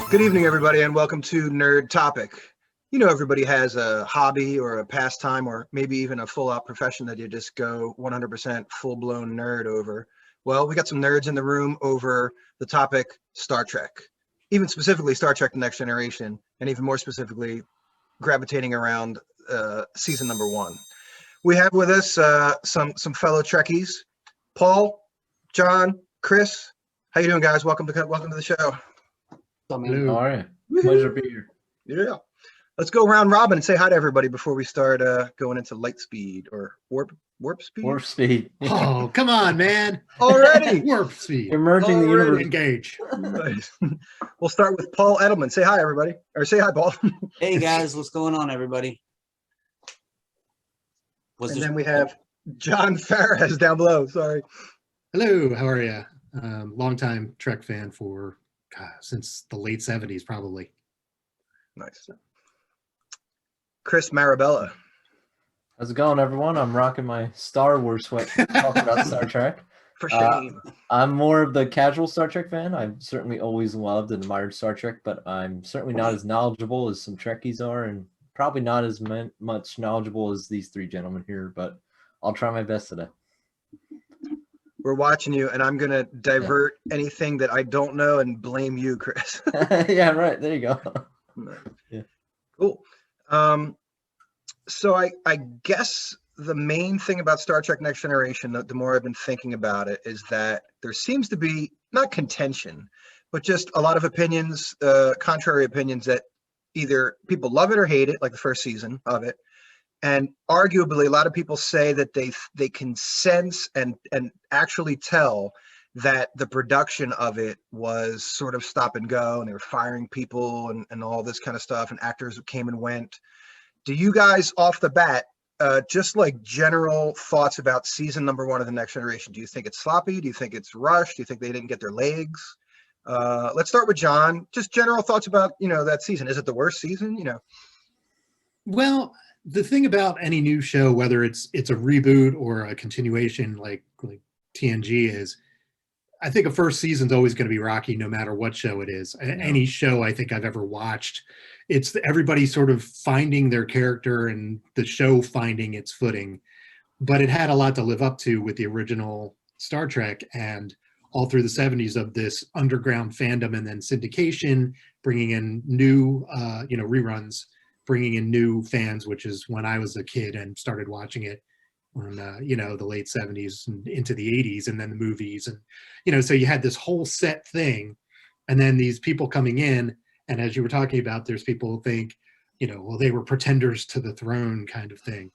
Good evening, everybody, and welcome to NerD TopiC. You know, everybody has a hobby or a pastime or maybe even a full-out profession that you just go 100% full-blown nerd over. Well, we got some nerds in the room over the topic Star Trek, even specifically Star Trek The Next Generation, and even more specifically, gravitating around season number 1. We have with us some fellow Trekkies, Paul, John, Chris. How you doing, guys? Welcome to the show. Hello. How are you? Pleasure to be here. Yeah. Let's go round robin and say hi to everybody before we start going into light speed or warp speed. Warp speed. Oh, come on, man. Already. Warp speed. You're merging the universe. Engage. Nice. We'll start with Paul Edelman. Say hi, everybody. Or say hi, Paul. Hey, guys. What's going on, everybody? Then we have John Fahres down below. Sorry. Hello. How are you? Longtime Trek fan since the late 70s, probably. Nice. Chris Marabella. How's it going, everyone? I'm rocking my Star Wars sweat talking about Star Trek. For shame. I'm more of the casual Star Trek fan. I've certainly always loved and admired Star Trek, but I'm certainly not as knowledgeable as some Trekkies are, and probably not as much knowledgeable as these three gentlemen here, but I'll try my best today. We're watching you, and I'm going to divert anything that I don't know and blame you, Chris. Yeah, right. There you go. Yeah. Cool. So I guess the main thing about Star Trek Next Generation, the more I've been thinking about it, is that there seems to be not contention, but just a lot of opinions, contrary opinions, that either people love it or hate it, like the first season of it. And arguably, a lot of people say that they can sense and actually tell that the production of it was sort of stop and go, and they were firing people and all this kind of stuff, and actors came and went. Do you guys, off the bat, just like general thoughts about season number 1 of The Next Generation, do you think it's sloppy? Do you think it's rushed? Do you think they didn't get their legs? Let's start with John. Just general thoughts about, that season. Is it the worst season? Well, the thing about any new show, whether it's a reboot or a continuation like TNG is, I think a first season's always going to be rocky no matter what show it is. Yeah. Any show I think I've ever watched, it's everybody sort of finding their character and the show finding its footing. But it had a lot to live up to with the original Star Trek, and all through the 70s of this underground fandom and then syndication, bringing in new, reruns, bringing in new fans, which is when I was a kid and started watching it in, the late 70s and into the 80s, and then the movies. And, so you had this whole set thing, and then these people coming in, and as you were talking about, there's people who think, well, they were pretenders to the throne kind of thing.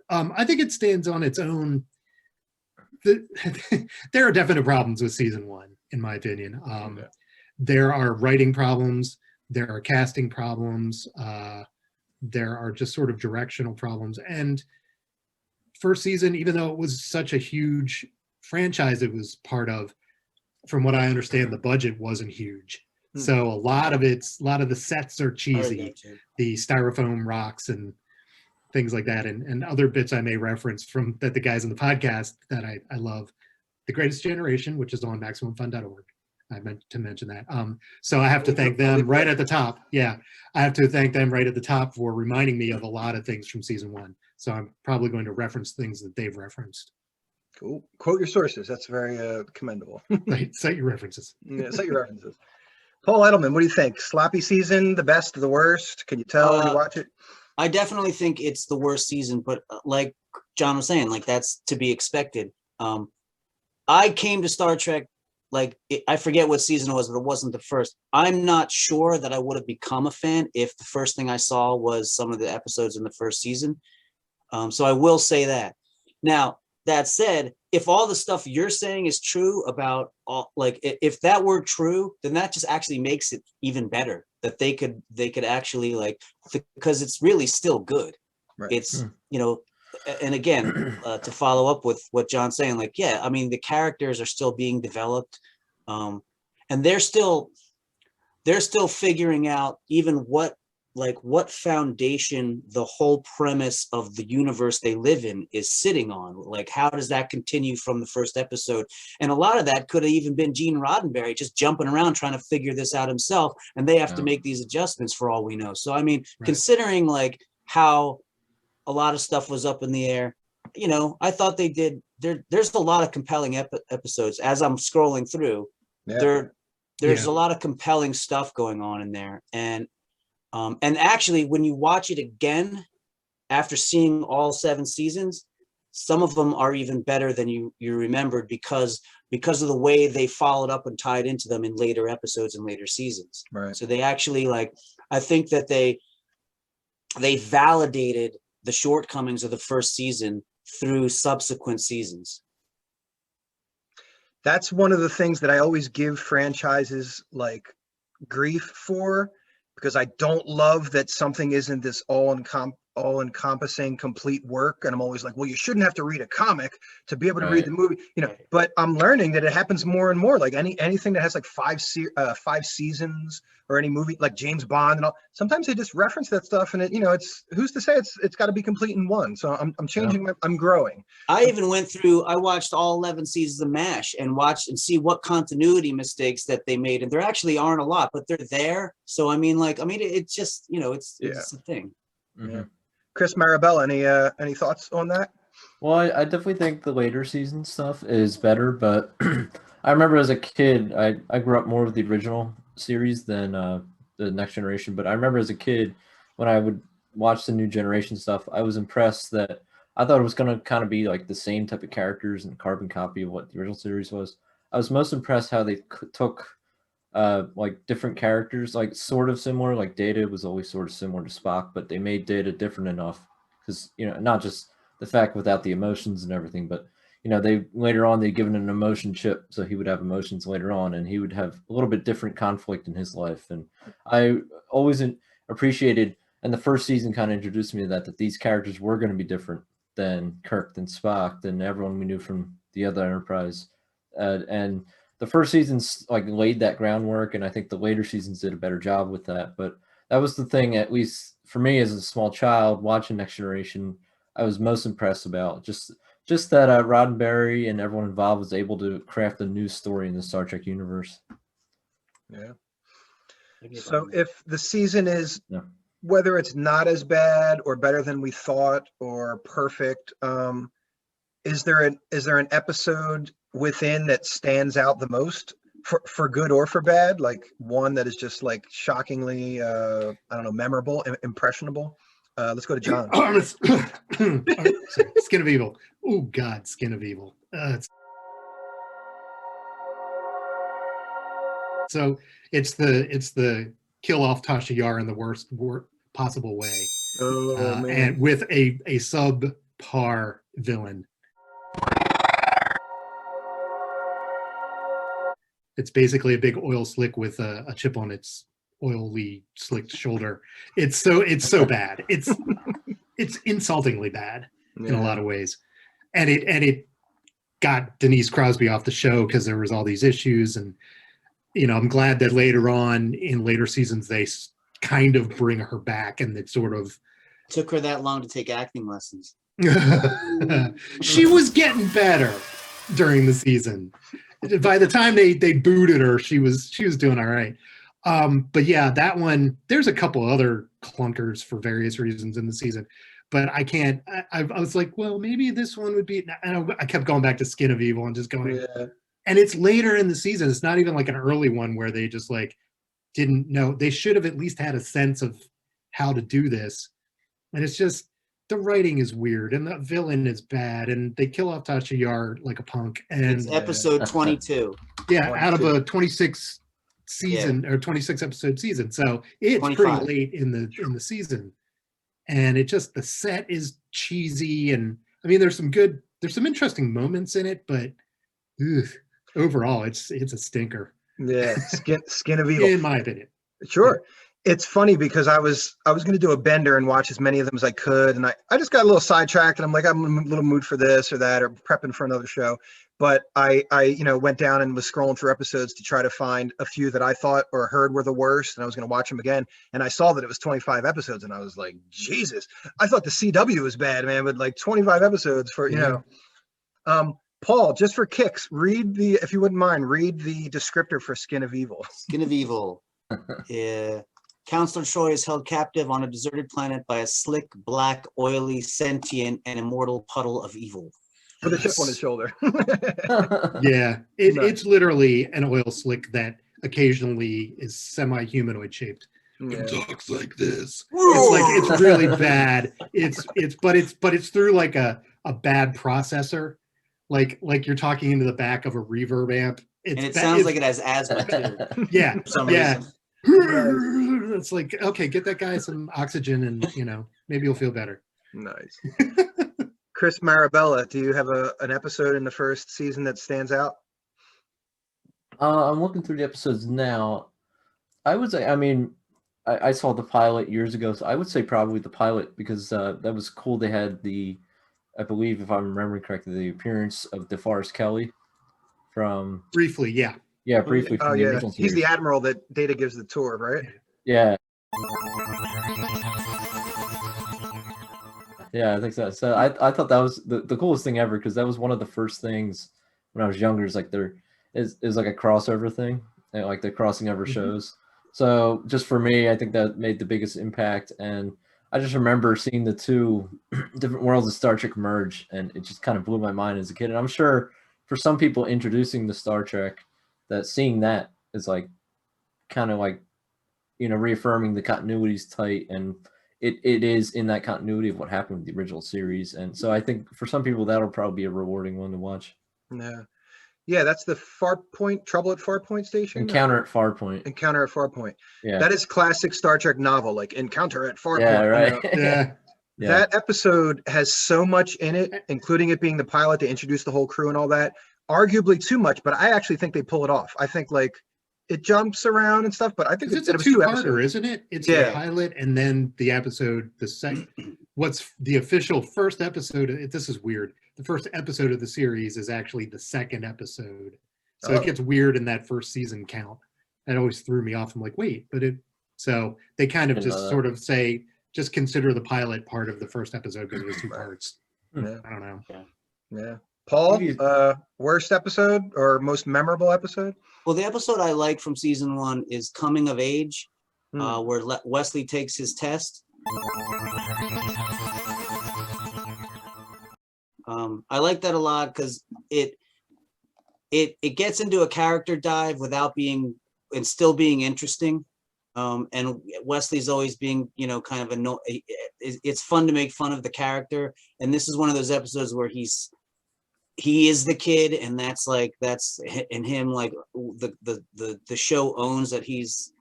I think it stands on its own. There are definite problems with season 1, in my opinion. There are writing problems. There are casting problems. There are just sort of directional problems. And first season, even though it was such a huge franchise it was part of, from what I understand, the budget wasn't huge. So a lot of the sets are cheesy, the styrofoam rocks and things like that, and other bits I may reference from that the guys in the podcast that I love. The Greatest Generation, which is on MaximumFun.org. I meant to mention that. So I have to thank them right at the top. Yeah, I have to thank them right at the top for reminding me of a lot of things from season 1. So I'm probably going to reference things that they've referenced. Cool. Quote your sources. That's very commendable. Right. Cite your references. Yeah, cite your references. Paul Edelman, what do you think? Sloppy season, the best, the worst? Can you tell when you watch it? I definitely think it's the worst season, but like John was saying, that's to be expected. I came to Star Trek, I forget what season it was, but it wasn't the first. I'm not sure that I would have become a fan if the first thing I saw was some of the episodes in the first season. So I will say that. Now, that said, if all the stuff you're saying is true about if that were true, then that just actually makes it even better, that they could actually because it's really still good. Right. It's, and again, to follow up with what John's saying, the characters are still being developed, and they're still figuring out even what what foundation the whole premise of the universe they live in is sitting on. Like, how does that continue from the first episode? And a lot of that could have even been Gene Roddenberry just jumping around trying to figure this out himself, and they have to make these adjustments for all we know. So I mean, considering like how a lot of stuff was up in the air, you know, I thought they did. There's a lot of compelling episodes. As I'm scrolling through, there's a lot of compelling stuff going on in there, and actually, when you watch it again after seeing all 7 seasons, some of them are even better than you remembered because of the way they followed up and tied into them in later episodes and later seasons. Right. So they actually, like, I think that they validated the shortcomings of the first season through subsequent seasons. That's one of the things that I always give franchises like grief for, because I don't love that something isn't this all-encompassing complete work. And I'm always like, well, you shouldn't have to read a comic to be able to read the movie, you know. But I'm learning that it happens more and more. Like anything that has like 5 seasons, or any movie like James Bond and all, sometimes they just reference that stuff, and it, you know, it's, who's to say it's got to be complete in one. So I'm changing. I'm growing. I even I watched all 11 seasons of MASH and watched and see what continuity mistakes that they made, and there actually aren't a lot, but they're there. So I mean, it's just, you know, it's a thing. Yeah. Chris, Marabella, any thoughts on that? Well, I definitely think the later season stuff is better, but I remember as a kid, I grew up more with the original series than the Next Generation, but I remember as a kid when I would watch the New Generation stuff, I was impressed that I thought it was going to kind of be like the same type of characters and carbon copy of what the original series was. I was most impressed how they took like different characters, like sort of similar, like Data was always sort of similar to Spock, but they made Data different enough because, you know, not just the fact without the emotions and everything, but, you know, they later on they given an emotion chip, so he would have emotions later on, and he would have a little bit different conflict in his life. And I always appreciated, and the first season kind of introduced me to that these characters were going to be different than Kirk, than Spock, than everyone we knew from the other Enterprise, and the first season's like laid that groundwork, and I think the later seasons did a better job with that. But that was the thing, at least for me as a small child watching Next Generation, I was most impressed about just that Roddenberry and everyone involved was able to craft a new story in the Star Trek universe. Yeah. So if the season is, whether it's not as bad or better than we thought or perfect, is there an episode within that stands out the most for good or for bad? Like one that is just like shockingly, I don't know, memorable, impressionable? Let's go to John. Skin of Evil. Oh God, Skin of Evil. So it's the kill off Tasha Yar in the worst possible way, and with a subpar villain. It's basically a big oil slick with a chip on its oily slicked shoulder. It's so bad. It's insultingly bad in a lot of ways, and it got Denise Crosby off the show because there was all these issues. And you know, I'm glad that later on in later seasons they kind of bring her back, and it sort of took her that long to take acting lessons. She was getting better during the season. By the time they booted her, she was doing all right. But yeah, that one, there's a couple other clunkers for various reasons in the season, but I can't, I was like, well, maybe this one would be, and I kept going back to Skin of Evil and just going, and it's later in the season. It's not even like an early one where they just like didn't know. They should have at least had a sense of how to do this. And it's just, the writing is weird and the villain is bad and they kill off Tasha Yar like a punk. And it's episode 22. Yeah, 22. Out of a 26 season or 26 episode season. So it's 25. Pretty late in the season. And it just, the set is cheesy, and I mean there's some interesting moments in it, but overall it's a stinker. Yeah, Skin of Evil. In my opinion. Sure. It's funny because I was going to do a bender and watch as many of them as I could, and I just got a little sidetracked, and I'm like, I'm in a little mood for this or that, or prepping for another show. But I went down and was scrolling through episodes to try to find a few that I thought or heard were the worst, and I was going to watch them again. And I saw that it was 25 episodes, and I was like, Jesus, I thought the CW was bad, man, but like 25 episodes for Paul, just for kicks, if you wouldn't mind, read the descriptor for Skin of Evil. Skin of Evil. Yeah. Counselor Troy is held captive on a deserted planet by a slick, black, oily, sentient, and immortal puddle of evil. With a chip on his shoulder. Yeah, it's literally an oil slick that occasionally is semi-humanoid shaped. Yeah. It talks like this. It's really bad. But it's through like a bad processor. Like you're talking into the back of a reverb amp. It sounds like it has asthma too. Yeah. For some yeah. reason. It's like, okay, get that guy some oxygen and maybe he'll feel better. Nice. Chris Marabella, do you have an episode in the first season that stands out? I'm looking through the episodes now. I would say, I saw the pilot years ago, so I would say probably the pilot because that was cool. They had I believe, if I'm remembering correctly, the appearance of DeForest Kelly from... Briefly, yeah. Yeah, briefly from the original series. He's the admiral that Data gives the tour, right? Yeah. Yeah, I think so. So I thought that was the coolest thing ever because that was one of the first things when I was younger. Is like there is like a crossover thing, and like the crossing over shows. So just for me, I think that made the biggest impact. And I just remember seeing the two different worlds of Star Trek merge, and it just kind of blew my mind as a kid. And I'm sure for some people introducing the Star Trek, that seeing that is like kind of like reaffirming the continuity is tight and. It is in that continuity of what happened with the original series. And so I think for some people, that'll probably be a rewarding one to watch. Yeah, that's the Trouble at Farpoint Station? Encounter at Farpoint. Encounter at Farpoint. Yeah. That is classic Star Trek novel, like Encounter at Farpoint. Yeah, right. Yeah. That episode has so much in it, including it being the pilot to introduce the whole crew and all that. Arguably too much, but I actually think they pull it off. I think like it jumps around and stuff, but I think it's a two-parter, isn't it? It's a pilot and then the episode, the second. What's the official first episode? This is weird. The first episode of the series is actually the second episode, so it gets weird in that first season count. That always threw me off. I'm like, wait, but so they kind of just sort of say, just consider the pilot part of the first episode because it was two parts. Yeah. I don't know. Yeah. Paul, worst episode or most memorable episode? Well, the episode I like from season 1 is Coming of Age, where Wesley takes his test. I like that a lot because it gets into a character dive without being and still being interesting. And Wesley's always being, kind of it's fun to make fun of the character. And this is one of those episodes where he is the kid, and that's in him, like the show owns that he's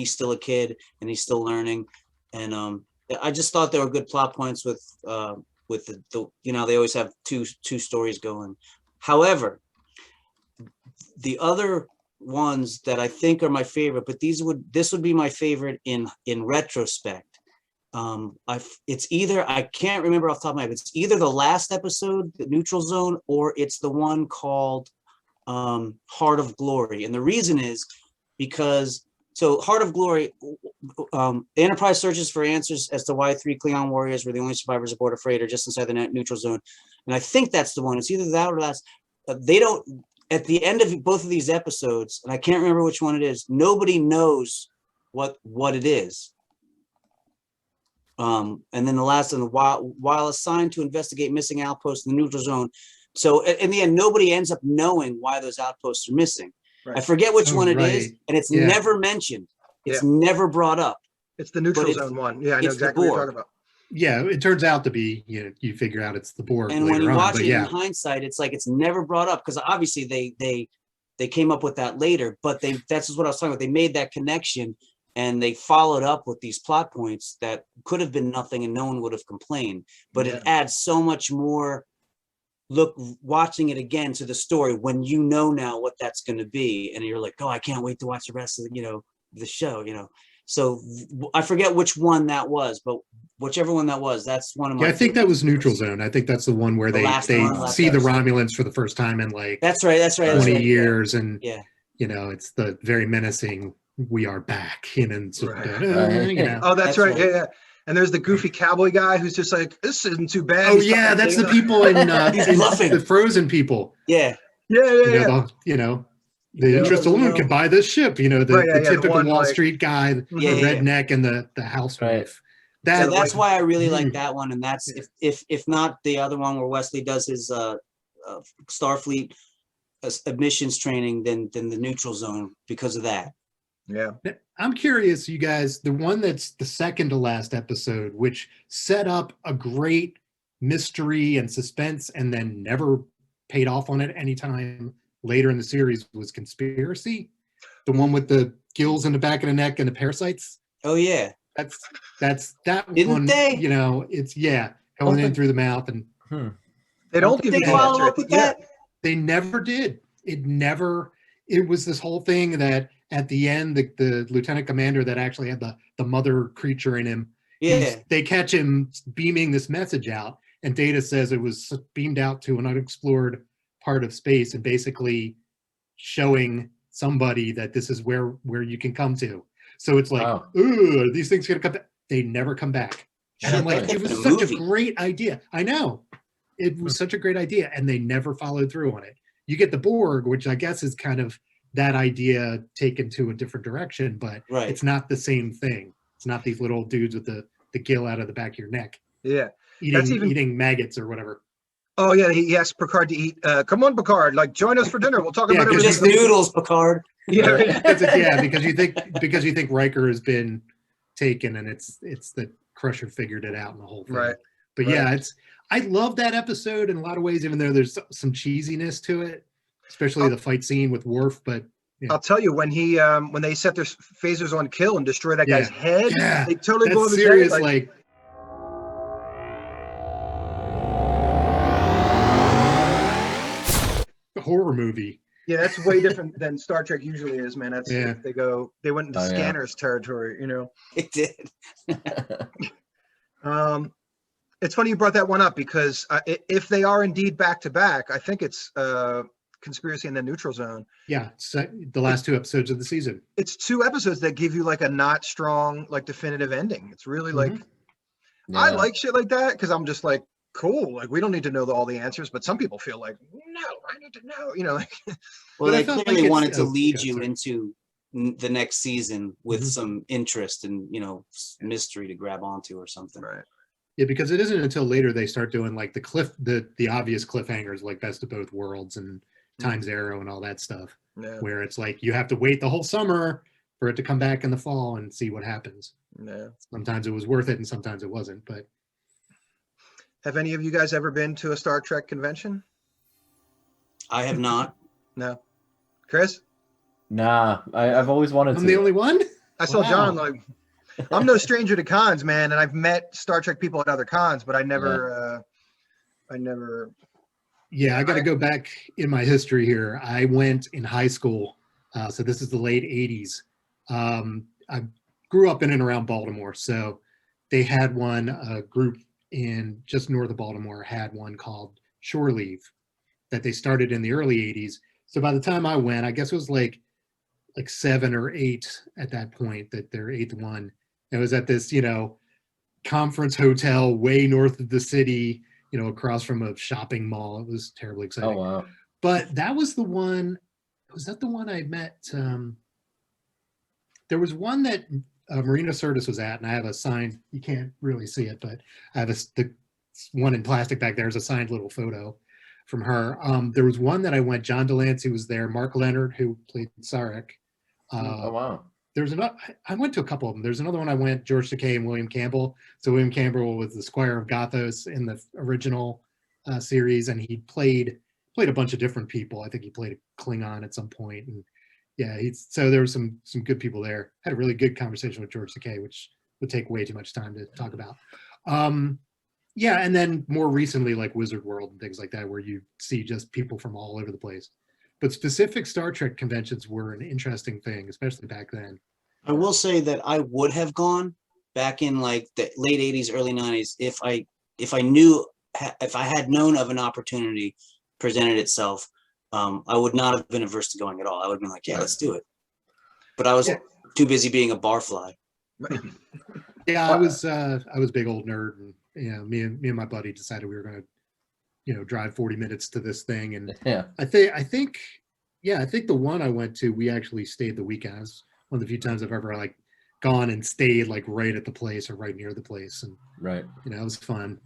still a kid and he's still learning. And I just thought there were good plot points with the they always have two stories going. However, the other ones that I think are my favorite, but this would be my favorite in retrospect. It's either, I can't remember off the top of my head, it's either the last episode, the Neutral Zone, or it's the one called Heart of Glory. And the reason is because, so Heart of Glory, the Enterprise searches for answers as to why 3 Klingon warriors were the only survivors aboard a freighter just inside the Neutral Zone. And I think that's the one. It's either that or last. They don't, at the end of both of these episodes, and I can't remember which one it is, nobody knows what it is. And then the last one, while assigned to investigate missing outposts in the Neutral Zone. So in the end, nobody ends up knowing why those outposts are missing. Right. I forget which one it is, and it's never mentioned. It's never brought up. It's the Neutral Zone one. Yeah, I know exactly what you're talking about. Yeah, it turns out to be, you figure out it's the Borg. And when you watch it in hindsight, it's like it's never brought up because obviously they came up with that later, but that's what I was talking about. They made that connection and they followed up with these plot points that could have been nothing and no one would have complained, but it adds so much more watching it again to the story when now what that's going to be, and you're like, oh, I can't wait to watch the rest of the show, you know. So I forget which one that was, but whichever one that was, that's one of my. Yeah, I think that was Neutral Zone. I think that's the one where The they last see the episode. Romulans for the first time in like That's right. 20 years, yeah. and Yeah. you know, it's the very menacing "We are back," and sort Right. of, Right. you know. Oh, that's right. right. Yeah, yeah. And there's the goofy cowboy guy who's just like, this isn't too bad. Oh He's yeah, talking that's to the you. people in, He's in bluffing. the Frozen people. Yeah. Yeah, yeah, You yeah. know, the Yeah. interest alone can buy this ship. You know, the, Right, yeah, the yeah, the typical one, Wall like- Street guy, the Yeah, yeah, yeah. redneck, and the housewife. So That that's why I really Mm. like that one, and that's if not the other one where Wesley does his Starfleet admissions training, then the Neutral Zone because of that. Yeah. I'm curious, you guys, the one that's the second to last episode, which set up a great mystery and suspense and then never paid off on it anytime later in the series, was Conspiracy. The one with the gills in the back of the neck and the parasites. Oh yeah. That's that Didn't one, they? you know, it's going Don't in think- through the mouth, and They don't give you They the follow answer. up with Yeah. that. they never did. It was this whole thing that at the end, the lieutenant commander that actually had the mother creature in him, Yeah. they catch him beaming this message out, and Data says it was beamed out to an unexplored part of space and basically showing somebody that this is where you can come to. So it's like, Wow. ooh, these things gonna come back. They never come back. And I'm Shit, like, like it was in a such movie. a great idea. I know. It was such a great idea, and they never followed through on it. You get the Borg, which I guess is kind of that idea taken to a different direction, but Right. it's not the same thing. It's not these little dudes with the gill out of the back of your neck Yeah. That's even- eating maggots or whatever. Oh, yeah. He asked Picard to eat. Come on, Picard. Like, join us for dinner. We'll talk Yeah, about because everything. Just noodles, Picard. Yeah. Yeah. because you think Riker has been taken, and it's that Crusher figured it out in the whole thing. Right. But Right. yeah, I love that episode in a lot of ways, even though there's some cheesiness to it, especially the fight scene with Worf. But I'll tell you, when when they set their phasers on Kill and destroy that guy's head, yeah, they totally blow that's his serious. head. Like a horror movie. Yeah, that's way different than Star Trek usually is, man. That's Yeah. they went into Oh, yeah. scanners territory, you know. It did. It's funny you brought that one up because if they are indeed back to back, I think it's Conspiracy in the Neutral Zone. Yeah, so the last two episodes of the season. It's 2 episodes that give you like a not strong, like definitive ending. It's really like I Yeah. like shit like that because I'm just like, cool. Like we don't need to know all the answers, but some people feel like, no, I need to know. You know, like Well, But I they felt like clearly it's- wanted to oh, lead God, you sorry. into the next season with Mhm. some interest and mystery to grab onto or something. right. Yeah, because it isn't until later they start doing like the obvious cliffhangers, like Best of Both Worlds and Times Arrow and all that stuff, Yeah. where it's like you have to wait the whole summer for it to come back in the fall and see what happens. Yeah. Sometimes it was worth it and sometimes it wasn't. But Have any of you guys ever been to a Star Trek convention? I have not. No. Chris? Nah, I've always wanted I'm to. the only one. I saw Wow. John. Like, I'm no stranger to cons, man, and I've met Star Trek people at other cons, but I never. Yeah, I got to go back in my history here. I went in high school, so this is the late '80s. I grew up in and around Baltimore, so they had one. A group in just north of Baltimore had one called Shore Leave that they started in the early '80s. So by the time I went, I guess it was like 7 or 8 at that point, that their 8th one. It was at this, conference hotel way north of the city, across from a shopping mall. It was terribly exciting. Oh wow. But that was the one. Was that the one I met? There was one that Marina Sirtis was at, and I have a signed. You can't really see it, but I have the one in plastic back there is a signed little photo from her. There was one that I went. John Delancey was there. Mark Leonard, who played Sarek. Oh wow. There's another. I went to a couple of them. There's another one I went. George Takei and William Campbell. So William Campbell was the Squire of Gothos in the original series, and he played a bunch of different people. I think he played a Klingon at some point, and yeah, so there were some good people there. Had a really good conversation with George Takei, which would take way too much time to talk about. Yeah, and then more recently, like Wizard World and things like that, where you see just people from all over the place. But specific Star Trek conventions were an interesting thing, especially back then. I will say that I would have gone back in like the late 80s, early 90s if I had known of an opportunity presented itself. I would not have been averse to going at all. I would have been like, yeah, let's do it. But I was too busy being a barfly. Yeah, I was big old nerd, and me and my buddy decided we were going to, drive 40 minutes to this thing, and I think the one I went to, we actually stayed the weekend. It was one of the few times I've ever like gone and stayed like right at the place or right near the place, and it was fun.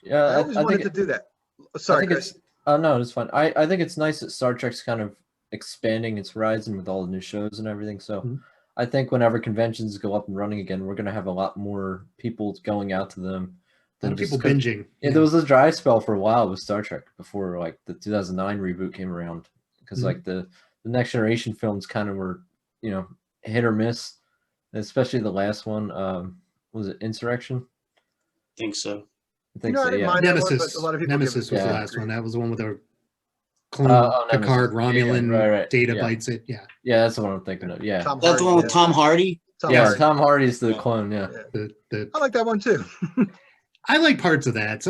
Yeah, I always wanted to do that. Sorry, Chris. No, it's fine. I think it's nice that Star Trek's kind of expanding its horizon with all the new shows and everything. So I think whenever conventions go up and running again, we're going to have a lot more people going out to them than people binging. Yeah, there was a dry spell for a while with Star Trek before like the 2009 reboot came around, because like the Next Generation films kind of were, hit or miss, especially the last one. Was it Insurrection? I think so. I think so, I didn't mind that one, but a lot of people Nemesis was the last one. That was the one with the clone Nemesis. Picard, Romulan, right. Data bites it. Yeah. Yeah, that's the one I'm thinking of. Yeah. That's the one with Tom Hardy? Tom Hardy's the clone, I like that one too. I like parts of that.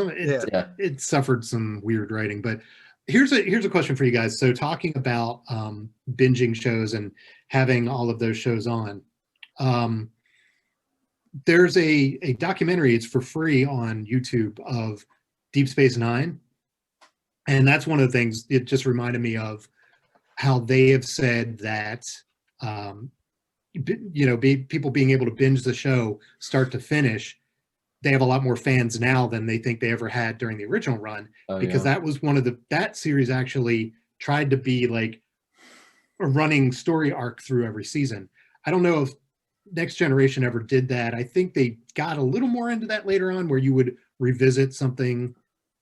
It suffered some weird writing, but here's a question for you guys. So talking about binging shows and having all of those shows on, there's a documentary, it's for free on YouTube, of Deep Space Nine. And that's one of the things, it just reminded me of how they have said that, people being able to binge the show start to finish, they have a lot more fans now than they think they ever had during the original run, because that was that series actually tried to be like a running story arc through every season. I don't know if Next Generation ever did that. I think they got a little more into that later on, where you would revisit something,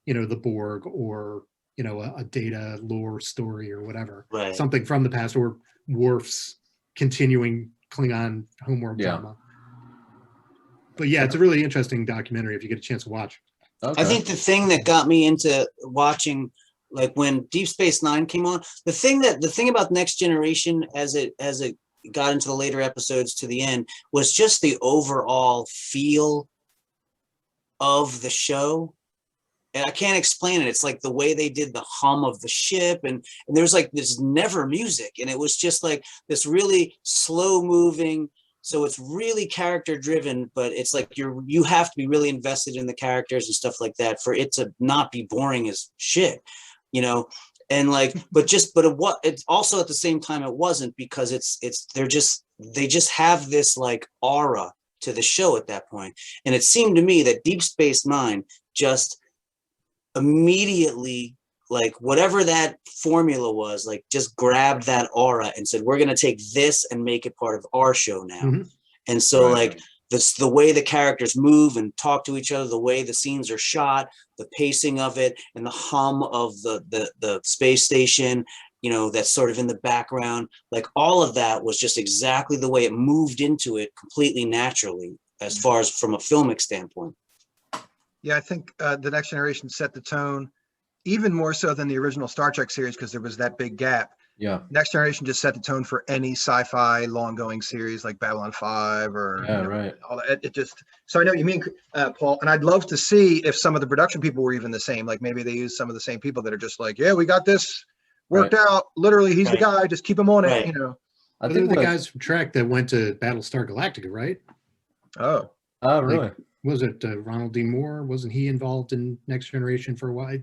the Borg, or a Data lore story or whatever, something from the past, or Worf's continuing Klingon homeworld drama. But yeah, it's a really interesting documentary if you get a chance to watch. Okay. I think the thing that got me into watching, like when Deep Space Nine came on, the thing about Next Generation as it got into the later episodes to the end was just the overall feel of the show. And I can't explain it. It's like the way they did the hum of the ship, and there's like this never music, and it was just like this really slow moving. So it's really character driven, but it's like you have to be really invested in the characters and stuff like that for it to not be boring as shit, and like, but it's also at the same time it wasn't, because they just have this like aura to the show at that point. And it seemed to me that Deep Space Nine just immediately, like whatever that formula was, like just grabbed that aura and said, we're going to take this and make it part of our show now. And so the way the characters move and talk to each other, the way the scenes are shot, the pacing of it, and the hum of the space station, that's sort of in the background, like all of that was just exactly the way it moved into it completely naturally, as far as from a filmic standpoint. Yeah, I think the Next Generation set the tone even more so than the original Star Trek series, because there was that big gap. Yeah. Next Generation just set the tone for any sci-fi long-going series like Babylon 5 or all that. It just, so I know what you mean, Paul, and I'd love to see if some of the production people were even the same. Like maybe they use some of the same people that are just like, yeah, we got this worked out. Literally, he's the guy. Just keep him on it. I think the guys from Trek that went to Battlestar Galactica, right? Oh, really? Was it Ronald D. Moore? Wasn't he involved in Next Generation for a while?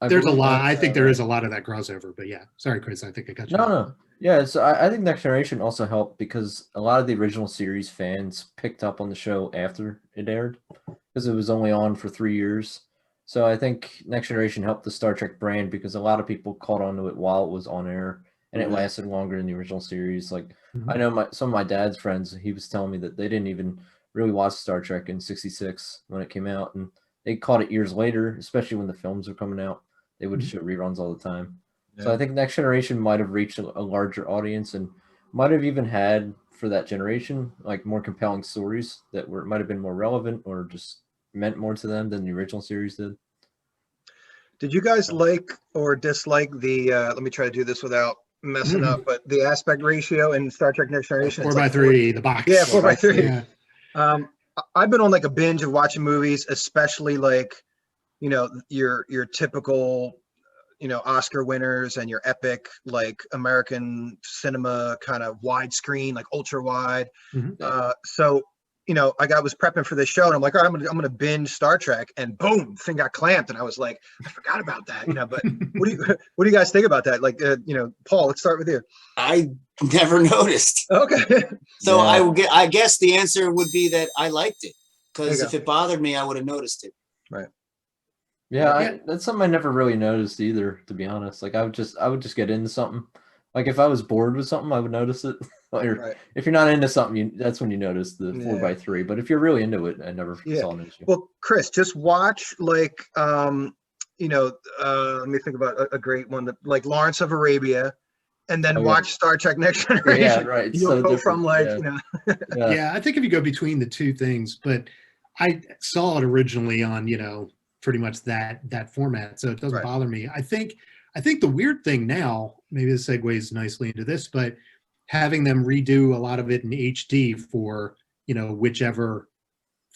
There's a lot. I think there is a lot of that crossover. But yeah, sorry, Chris. I think I got you. No. Yeah, so I think Next Generation also helped because a lot of the original series fans picked up on the show after it aired, because it was only on for 3 years. So I think Next Generation helped the Star Trek brand because a lot of people caught on to it while it was on air, and it lasted longer than the original series. Like I know some of my dad's friends, he was telling me that they didn't even really watch Star Trek in '66 when it came out, and they caught it years later, especially when the films were coming out. They would show reruns all the time. Yeah. So I think Next Generation might have reached a larger audience and might have even had, for that generation, like more compelling stories that might have been more relevant or just meant more to them than the original series did. Did you guys like or dislike the, let me try to do this without messing up, but the aspect ratio in Star Trek Next Generation, it's like 4:3, the box. Yeah, 4:3. Yeah. I've been on like a binge of watching movies, especially like, your typical, Oscar winners and your epic like American cinema kind of widescreen, like ultra wide. So, I was prepping for this show and I'm like, all right, I'm gonna binge Star Trek, and boom, thing got clamped, and I was like, I forgot about that. But what do you guys think about that? Like, Paul, let's start with you. I never noticed. Okay. So Yeah. I guess the answer would be that I liked it, There you because go. if it bothered me, I would have noticed it. Right. Yeah, that's something I never really noticed either, to be honest. Like I would just get into something. Like if I was bored with something, I would notice it. Or Right. if you're not into something, that's when you notice the Yeah. 4:3. But if you're really into it, I never saw an issue. Well, Chris, just watch like let me think about a great one, that like Lawrence of Arabia, and then watch Star Trek Next Generation. Yeah, right. You'll So go different. from like, Yeah, I think if you go between the two things, but I saw it originally on, pretty much that format, so it doesn't Right. bother me. I think the weird thing now, maybe this segues nicely into this, but having them redo a lot of it in HD for, whichever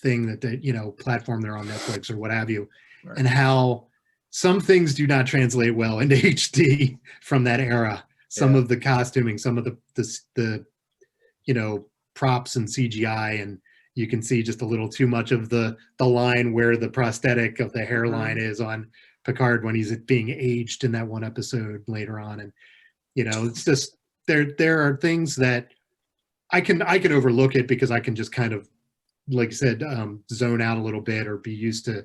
thing that they, platform they're on, Netflix or what have you, Right. and how some things do not translate well into HD from that era. Some of the costuming, some of the props and CGI, and you can see just a little too much of the line where the prosthetic of the hairline is on Picard when he's being aged in that one episode later on. And, it's just, there are things that I can overlook it because I can just kind of, like you said, zone out a little bit or be used to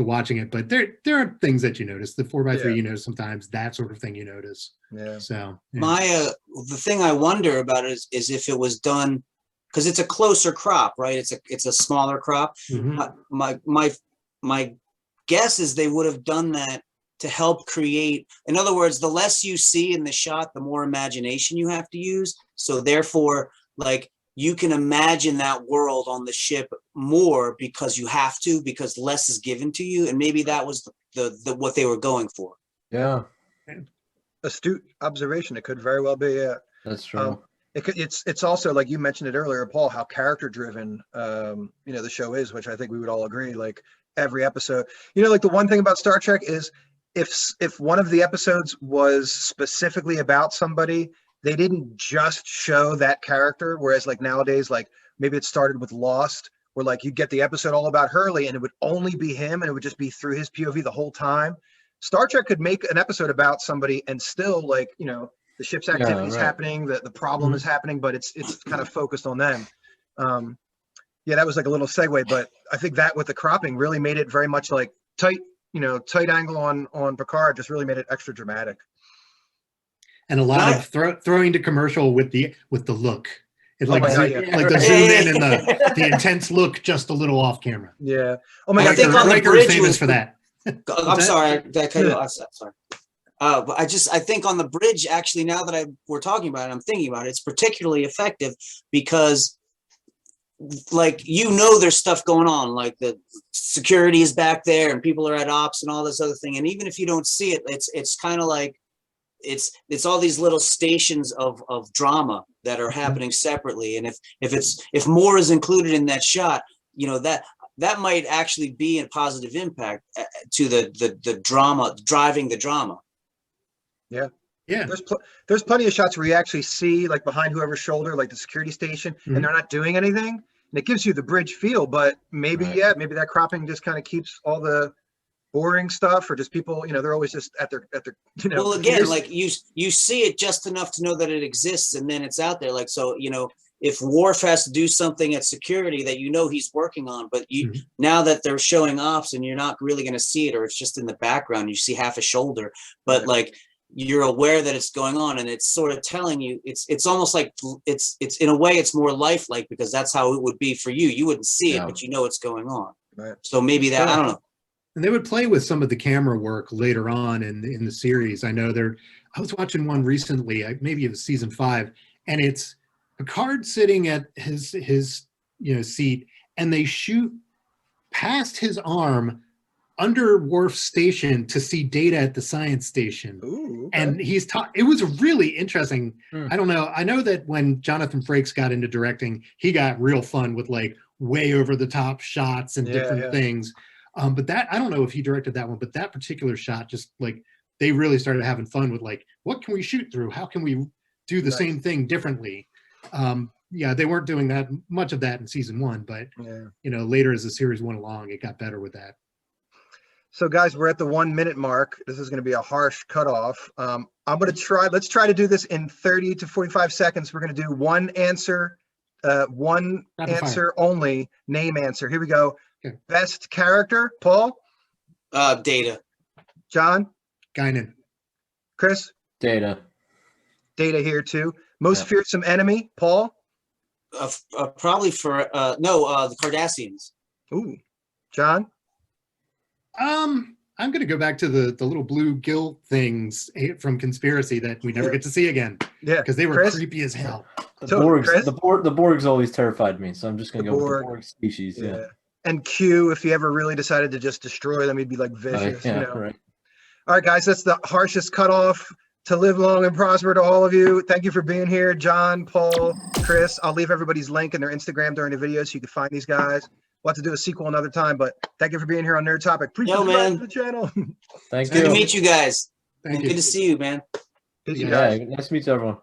watching it. But there are things that you notice. The 4:3, sometimes that sort of thing you notice. Yeah. So The thing I wonder about is if it was done, because it's a closer crop, right? It's a smaller crop. My guess is they would have done that to help create. In other words, the less you see in the shot, the more imagination you have to use. So therefore, like, you can imagine that world on the ship more because you have to, because less is given to you. And maybe that was the what they were going for. Yeah, Astute observation. It could very well be. that's true. It's also, like you mentioned it earlier, Paul, how character driven the show is, which I think we would all agree. Like every episode, like the one thing about Star Trek is if one of the episodes was specifically about somebody, they didn't just show that character. Whereas like nowadays, like maybe it started with Lost, where like you get the episode all about Hurley and it would only be him and it would just be through his POV the whole time. Star Trek could make an episode about somebody and still, like, the ship's activity is happening, the problem is happening, but it's kind of focused on them. That was like a little segue, but I think that with the cropping really made it very much like tight angle on Picard, just really made it extra dramatic. And a lot of throwing to commercial with the look. It like God, the zoom in and the intense look just a little off camera. Yeah. Oh my God. I think on the Riker bridge is famous was for that. I'm sorry. Did I cut you off? Sorry. But I think on the bridge, actually, now that we're talking about it, I'm thinking about it, it's particularly effective because, like, there's stuff going on, like the security is back there and people are at ops and all this other thing. And even if you don't see it, it's kind of like it's all these little stations of drama that are happening separately. And if more is included in that shot, that might actually be a positive impact to the drama, driving the drama. Yeah. Yeah. There's plenty of shots where you actually see, like, behind whoever's shoulder, like the security station, and they're not doing anything, and it gives you the bridge feel. But maybe maybe that cropping just kind of keeps all the boring stuff, or just people, they're always just at their Well, again, like you see it just enough to know that it exists, and then it's out there. Like, so, if Worf has to do something at security that he's working on, but now that they're showing ops and you're not really going to see it, or it's just in the background, you see half a shoulder, but like, you're aware that it's going on, and it's sort of telling you, it's almost like it's in a way it's more lifelike, because that's how it would be for you. You wouldn't see it, but it's going on. Right. So maybe that, I don't know. And they would play with some of the camera work later on in the series. I know I was watching one recently, maybe it was season 5, and it's Picard sitting at his seat, and they shoot past his arm under Worf Station to see Data at the science station. Ooh, okay. And he's it was really interesting. Hmm. I don't know. I know that when Jonathan Frakes got into directing, he got real fun with like way over the top shots and different things. But that, I don't know if he directed that one, but that particular shot, just like they really started having fun with like, what can we shoot through? How can we do the same thing differently? Yeah, they weren't doing that much of that in season 1, but you know, later as the series went along, it got better with that. So guys, we're at the 1 minute mark. This is going to be a harsh cutoff. I'm going to let's try to do this in 30 to 45 seconds. We're going to do one answer, one Rapid answer only, name answer. Here we go. Okay. Best character, Paul? Data. John? Guinan. Chris? Data. Data here too. Most fearsome enemy, Paul? Probably for the Cardassians. Ooh. John? I'm going to go back to the little blue gill things from Conspiracy that we never get to see again. Yeah. Because they were Chris? creepy as hell. The So, Borgs. Chris? The Borgs always terrified me, so I'm just gonna The go with Borg. the Borg species. Yeah. And Q, if he ever really decided to just destroy them, he'd be like vicious. Yeah. You know? Right. All right, guys, that's the harshest cutoff. To live long and prosper to all of you. Thank you for being here, John, Paul, Chris. I'll leave everybody's link in their Instagram during the video so you can find these guys. We'll have to do a sequel another time, but thank you for being here on Nerd Topic. Please subscribe man. to the channel. Thank Good you. to meet you guys. Thank And you. good to see you, man. Peace, you Yeah. guys. Nice to meet you, everyone.